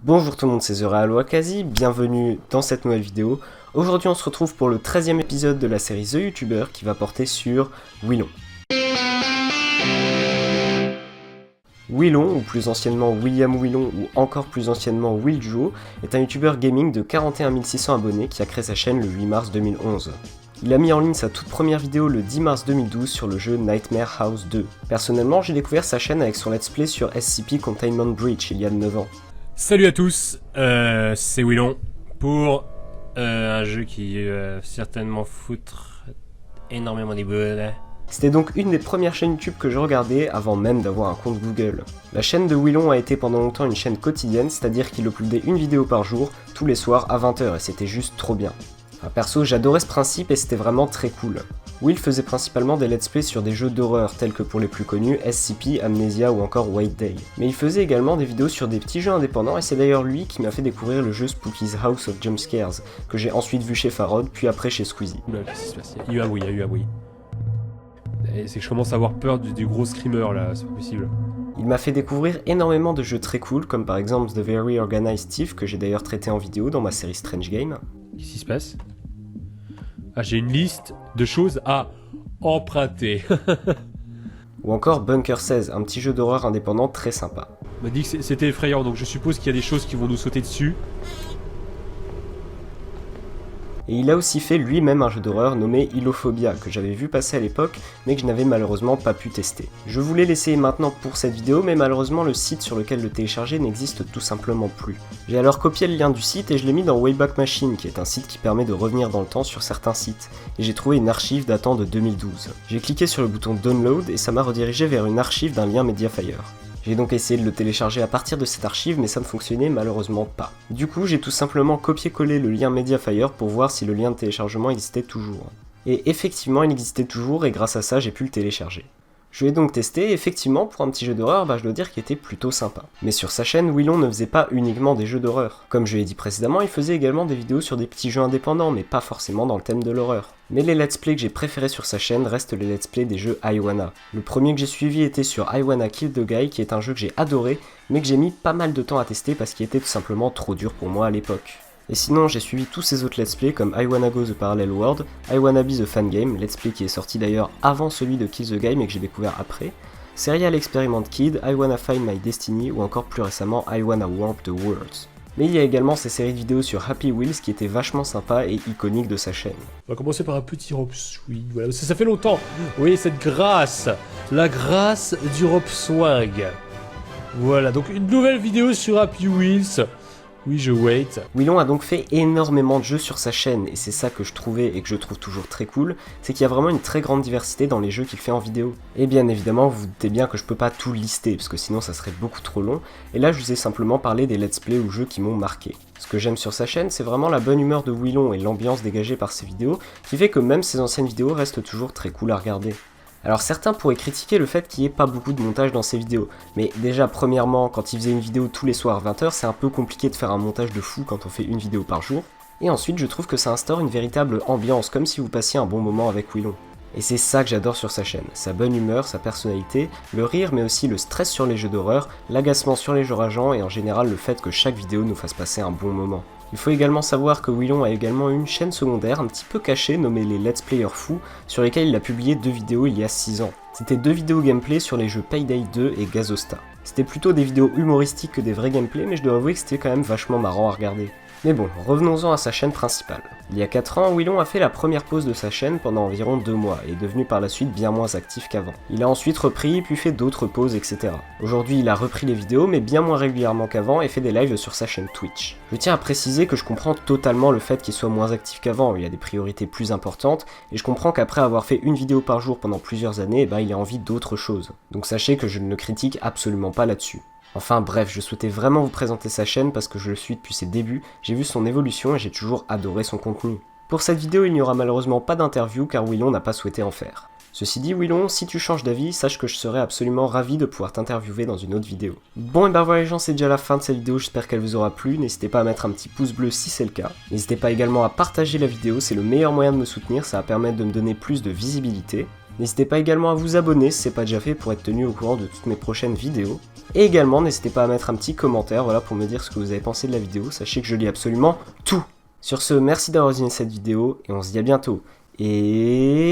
Bonjour tout le monde, c'est TheRealWakazi, bienvenue dans cette nouvelle vidéo. Aujourd'hui on se retrouve pour le 13e épisode de la série The YouTuber qui va porter sur Willon. Willon, ou plus anciennement William Willon, ou encore plus anciennement Will Duo, est un YouTuber gaming de 41 600 abonnés qui a créé sa chaîne le 8 mars 2011. Il a mis en ligne sa toute première vidéo le 10 mars 2012 sur le jeu Nightmare House 2. Personnellement, j'ai découvert sa chaîne avec son let's play sur SCP Containment Breach il y a 9 ans. Salut à tous, c'est Willon pour un jeu qui certainement foutre énormément des boules. C'était donc une des premières chaînes YouTube que je regardais avant même d'avoir un compte Google. La chaîne de Willon a été pendant longtemps une chaîne quotidienne, c'est-à-dire qu'il uploadait une vidéo par jour, tous les soirs à 20h, et c'était juste trop bien. Enfin, perso, j'adorais ce principe et c'était vraiment très cool. Will faisait principalement des let's play sur des jeux d'horreur tels que pour les plus connus SCP, Amnesia ou encore White Day. Mais il faisait également des vidéos sur des petits jeux indépendants et c'est d'ailleurs lui qui m'a fait découvrir le jeu Spooky's House of Jumpscares, que j'ai ensuite vu chez Farod puis après chez Squeezie. Oula, qu'est-ce qui se passe ? Il y a eu un bruit. C'est que je commence à avoir peur du gros screamer là, c'est pas possible. Il m'a fait découvrir énormément de jeux très cool comme par exemple The Very Organized Thief que j'ai d'ailleurs traité en vidéo dans ma série Strange Game. Qu'est-ce qui se passe ? Ah, j'ai une liste de choses à emprunter. Ou encore Bunker 16, un petit jeu d'horreur indépendant très sympa. On m'a dit que c'était effrayant, donc je suppose qu'il y a des choses qui vont nous sauter dessus. Et il a aussi fait lui-même un jeu d'horreur nommé Ilophobia, que j'avais vu passer à l'époque, mais que je n'avais malheureusement pas pu tester. Je voulais l'essayer maintenant pour cette vidéo, mais malheureusement le site sur lequel le télécharger n'existe tout simplement plus. J'ai alors copié le lien du site et je l'ai mis dans Wayback Machine, qui est un site qui permet de revenir dans le temps sur certains sites, et j'ai trouvé une archive datant de 2012. J'ai cliqué sur le bouton Download et ça m'a redirigé vers une archive d'un lien Mediafire. J'ai donc essayé de le télécharger à partir de cette archive, mais ça ne fonctionnait malheureusement pas. Du coup, j'ai tout simplement copié-collé le lien Mediafire pour voir si le lien de téléchargement existait toujours. Et effectivement, il existait toujours et grâce à ça, j'ai pu le télécharger. Je l'ai donc testé et effectivement, pour un petit jeu d'horreur, je dois dire qu'il était plutôt sympa. Mais sur sa chaîne, Willon ne faisait pas uniquement des jeux d'horreur. Comme je l'ai dit précédemment, il faisait également des vidéos sur des petits jeux indépendants, mais pas forcément dans le thème de l'horreur. Mais les let's play que j'ai préférés sur sa chaîne restent les let's play des jeux Iwana. Le premier que j'ai suivi était sur Iwana Kill the Guy, qui est un jeu que j'ai adoré, mais que j'ai mis pas mal de temps à tester parce qu'il était tout simplement trop dur pour moi à l'époque. Et sinon, j'ai suivi tous ces autres let's play comme I Wanna Go The Parallel World, I Wanna Be The Fan Game, let's play qui est sorti d'ailleurs avant celui de Kill the Guy mais que j'ai découvert après, Serial Experiment Kid, I Wanna Find My Destiny ou encore plus récemment I Wanna Warp The Worlds. Mais il y a également ces séries de vidéos sur Happy Wheels qui étaient vachement sympas et iconiques de sa chaîne. On va commencer par un petit Rob Swing, voilà, parce que ça fait longtemps. Oui, cette grâce, la grâce du Rob Swing. Voilà, donc une nouvelle vidéo sur Happy Wheels. Oui, je wait. Willon a donc fait énormément de jeux sur sa chaîne, et c'est ça que je trouvais et que je trouve toujours très cool, c'est qu'il y a vraiment une très grande diversité dans les jeux qu'il fait en vidéo. Et bien évidemment, vous vous doutez bien que je peux pas tout lister, parce que sinon ça serait beaucoup trop long, et là je vous ai simplement parlé des let's play ou jeux qui m'ont marqué. Ce que j'aime sur sa chaîne, c'est vraiment la bonne humeur de Willon et l'ambiance dégagée par ses vidéos, qui fait que même ses anciennes vidéos restent toujours très cool à regarder. Alors certains pourraient critiquer le fait qu'il n'y ait pas beaucoup de montage dans ses vidéos, mais déjà premièrement, quand il faisait une vidéo tous les soirs 20h, c'est un peu compliqué de faire un montage de fou quand on fait une vidéo par jour, et ensuite je trouve que ça instaure une véritable ambiance, comme si vous passiez un bon moment avec Willon. Et c'est ça que j'adore sur sa chaîne, sa bonne humeur, sa personnalité, le rire mais aussi le stress sur les jeux d'horreur, l'agacement sur les jeux rageants et en général le fait que chaque vidéo nous fasse passer un bon moment. Il faut également savoir que Willon a également une chaîne secondaire un petit peu cachée nommée les Let's Players Fous, sur lesquelles il a publié 2 vidéos il y a 6 ans. C'était 2 vidéos gameplay sur les jeux Payday 2 et Gazosta. C'était plutôt des vidéos humoristiques que des vrais gameplays, mais je dois avouer que c'était quand même vachement marrant à regarder. Mais bon, revenons-en à sa chaîne principale. Il y a 4 ans, Willon a fait la première pause de sa chaîne pendant environ 2 mois et est devenu par la suite bien moins actif qu'avant. Il a ensuite repris, puis fait d'autres pauses, etc. Aujourd'hui, il a repris les vidéos, mais bien moins régulièrement qu'avant et fait des lives sur sa chaîne Twitch. Je tiens à préciser que je comprends totalement le fait qu'il soit moins actif qu'avant, il a des priorités plus importantes, et je comprends qu'après avoir fait une vidéo par jour pendant plusieurs années, il a envie d'autre chose. Donc sachez que je ne le critique absolument pas là-dessus. Enfin bref, je souhaitais vraiment vous présenter sa chaîne parce que je le suis depuis ses débuts, j'ai vu son évolution et j'ai toujours adoré son contenu. Pour cette vidéo, il n'y aura malheureusement pas d'interview car Willon n'a pas souhaité en faire. Ceci dit, Willon, si tu changes d'avis, sache que je serais absolument ravi de pouvoir t'interviewer dans une autre vidéo. Bon et ben voilà les gens, c'est déjà la fin de cette vidéo, j'espère qu'elle vous aura plu, n'hésitez pas à mettre un petit pouce bleu si c'est le cas. N'hésitez pas également à partager la vidéo, c'est le meilleur moyen de me soutenir, ça va permettre de me donner plus de visibilité. N'hésitez pas également à vous abonner si c'est pas déjà fait pour être tenu au courant de toutes mes prochaines vidéos. Et également, n'hésitez pas à mettre un petit commentaire, voilà, pour me dire ce que vous avez pensé de la vidéo. Sachez que je lis absolument tout. Sur ce, merci d'avoir visionné cette vidéo et on se dit à bientôt. Et